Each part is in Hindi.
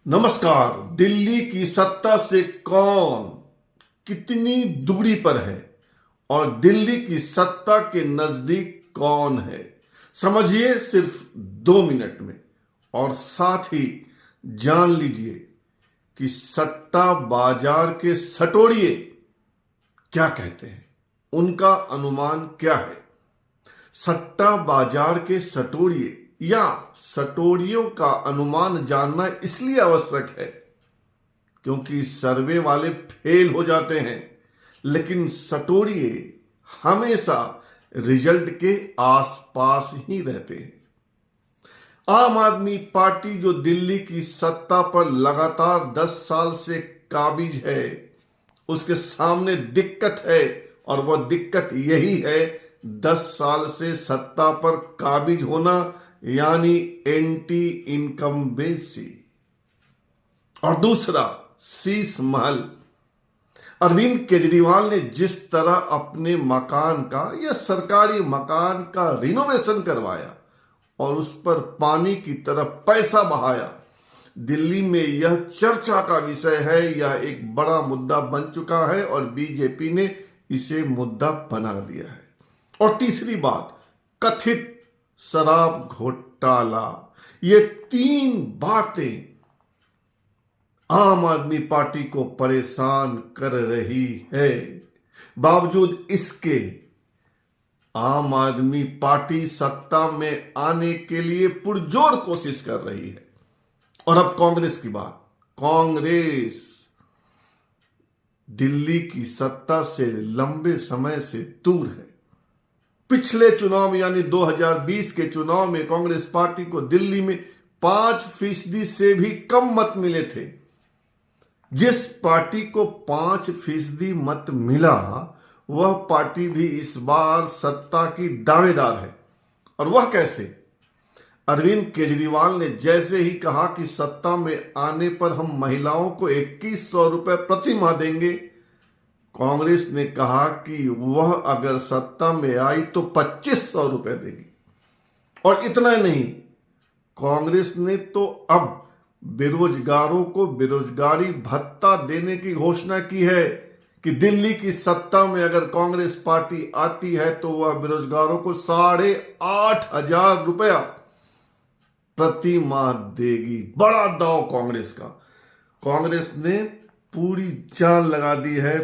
नमस्कार। दिल्ली की सत्ता से कौन कितनी दूरी पर है और दिल्ली की सत्ता के नजदीक कौन है, समझिए सिर्फ 2 मिनट में। और साथ ही जान लीजिए कि सट्टा बाजार के सटोरिये क्या कहते हैं, उनका अनुमान क्या है। सट्टा बाजार के सटोरिये या सटोरियों का अनुमान जानना इसलिए आवश्यक है क्योंकि सर्वे वाले फेल हो जाते हैं, लेकिन सटोरिये हमेशा रिजल्ट के आसपास ही रहते हैं। आम आदमी पार्टी जो दिल्ली की सत्ता पर लगातार 10 साल से काबिज है, उसके सामने दिक्कत है और वह दिक्कत यही है 10 साल से सत्ता पर काबिज होना, यानी एंटी इनकम्बेंसी। और दूसरा, शीश महल। अरविंद केजरीवाल ने जिस तरह अपने मकान का या सरकारी मकान का रिनोवेशन करवाया और उस पर पानी की तरह पैसा बहाया, दिल्ली में यह चर्चा का विषय है, यह एक बड़ा मुद्दा बन चुका है और बीजेपी ने इसे मुद्दा बना लिया है। और तीसरी बात, कथित शराब घोटाला। ये 3 बातें आम आदमी पार्टी को परेशान कर रही है। बावजूद इसके आम आदमी पार्टी सत्ता में आने के लिए पुरजोर कोशिश कर रही है। और अब कांग्रेस की बात। कांग्रेस दिल्ली की सत्ता से लंबे समय से दूर है। पिछले चुनाव यानी 2020 के चुनाव में कांग्रेस पार्टी को दिल्ली में 5% से भी कम मत मिले थे। जिस पार्टी को 5% मत मिला, वह पार्टी भी इस बार सत्ता की दावेदार है। और वह कैसे? अरविंद केजरीवाल ने जैसे ही कहा कि सत्ता में आने पर हम महिलाओं को 2100 रुपए प्रति माह देंगे, कांग्रेस ने कहा कि वह अगर सत्ता में आई तो 2500 रुपए देगी। और इतना ही नहीं, कांग्रेस ने तो अब बेरोजगारों को बेरोजगारी भत्ता देने की घोषणा की है कि दिल्ली की सत्ता में अगर कांग्रेस पार्टी आती है तो वह बेरोजगारों को 8,500 रुपया प्रति माह देगी। बड़ा दाव कांग्रेस का। कांग्रेस ने पूरी जान लगा दी है,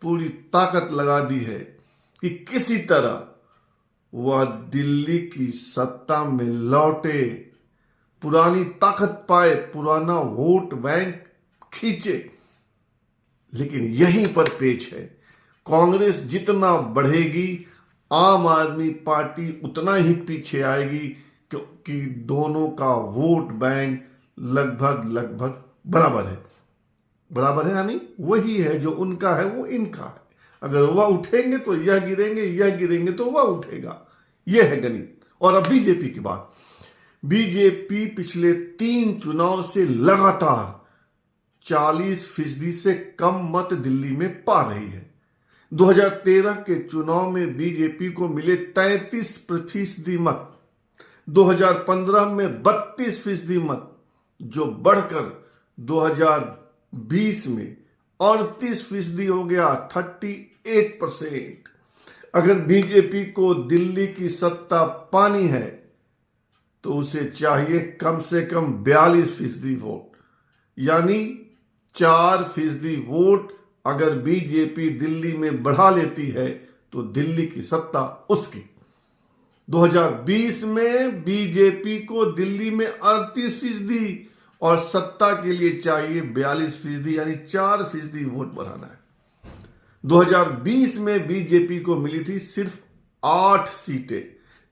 पूरी ताकत लगा दी है कि किसी तरह वह दिल्ली की सत्ता में लौटे, पुरानी ताकत पाए, पुराना वोट बैंक खींचे। लेकिन यहीं पर पेच है। कांग्रेस जितना बढ़ेगी, आम आदमी पार्टी उतना ही पीछे आएगी, क्योंकि दोनों का वोट बैंक लगभग बराबर है। बराबर है यानी वही है, जो उनका है वो इनका है। अगर वह उठेंगे तो यह गिरेंगे, यह गिरेंगे तो वह उठेगा। यह है गणित। और अब बीजेपी की बात। बीजेपी पिछले 3 चुनाव से लगातार 40% से कम मत दिल्ली में पा रही है। 2013 के चुनाव में बीजेपी को मिले 33% मत, 2015 में 32% मत, जो बढ़कर 2020 में 38% हो गया, 38%। अगर बीजेपी को दिल्ली की सत्ता पानी है तो उसे चाहिए कम से कम 42% वोट, यानी 4% वोट अगर बीजेपी दिल्ली में बढ़ा लेती है तो दिल्ली की सत्ता उसकी। 2020 में बीजेपी को दिल्ली में 38% और सत्ता के लिए चाहिए 42%, यानी 4% वोट बढ़ाना है। 2020 में बीजेपी को मिली थी सिर्फ 8 सीटें।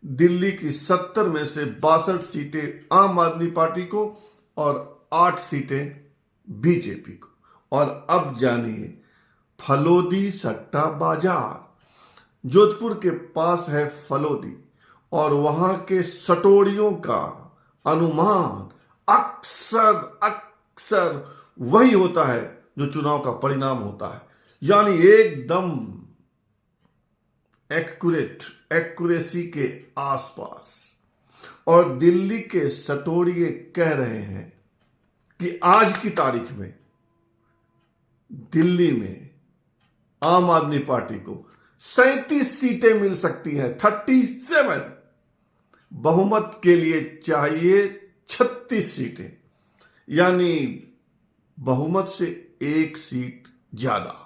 दिल्ली की 70 में से 62 सीटें आम आदमी पार्टी को और 8 सीटें बीजेपी को। और अब जानिए फलोदी सट्टा बाजार। जोधपुर के पास है फलोदी और वहां के सटोरियों का अनुमान अक्सर वही होता है जो चुनाव का परिणाम होता है, यानी एकदम एक्यूरेसी के आसपास। और दिल्ली के सटोरिये कह रहे हैं कि आज की तारीख में दिल्ली में आम आदमी पार्टी को 37 सीटें मिल सकती हैं, 37। बहुमत के लिए चाहिए 36 सीटें, यानी बहुमत से एक सीट ज्यादा।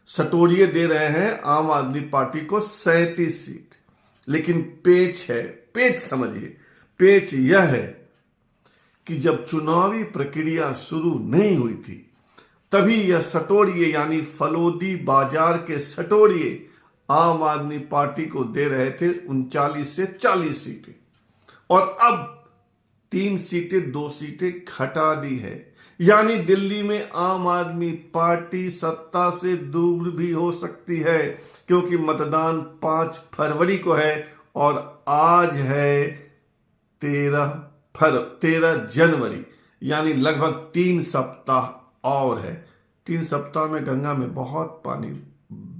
सटोरिये दे रहे हैं आम आदमी पार्टी को 37 सीट। लेकिन पेच है, पेच समझिए, पेच यह है कि जब चुनावी प्रक्रिया शुरू नहीं हुई थी तभी यह सटोरिये यानी फलोदी बाजार के सटोरिये आम आदमी पार्टी को दे रहे थे 39 से 40 सीटें, और अब 3 सीटें 2 सीटें घटा दी है। यानी दिल्ली में आम आदमी पार्टी सत्ता से दूर भी हो सकती है, क्योंकि मतदान 5 फरवरी को है और आज है 13 जनवरी, यानी लगभग 3 सप्ताह और है। 3 सप्ताह में गंगा में बहुत पानी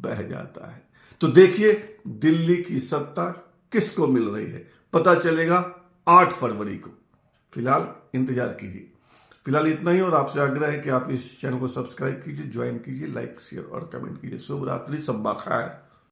बह जाता है। तो देखिए दिल्ली की सत्ता किसको मिल रही है, पता चलेगा 8 फरवरी को। फिलहाल इंतजार कीजिए। फिलहाल इतना ही, और आपसे आग्रह है कि आप इस चैनल को सब्सक्राइब कीजिए, ज्वाइन कीजिए, लाइक शेयर और कमेंट कीजिए। शुभ रात्रि, सब्बा खैर।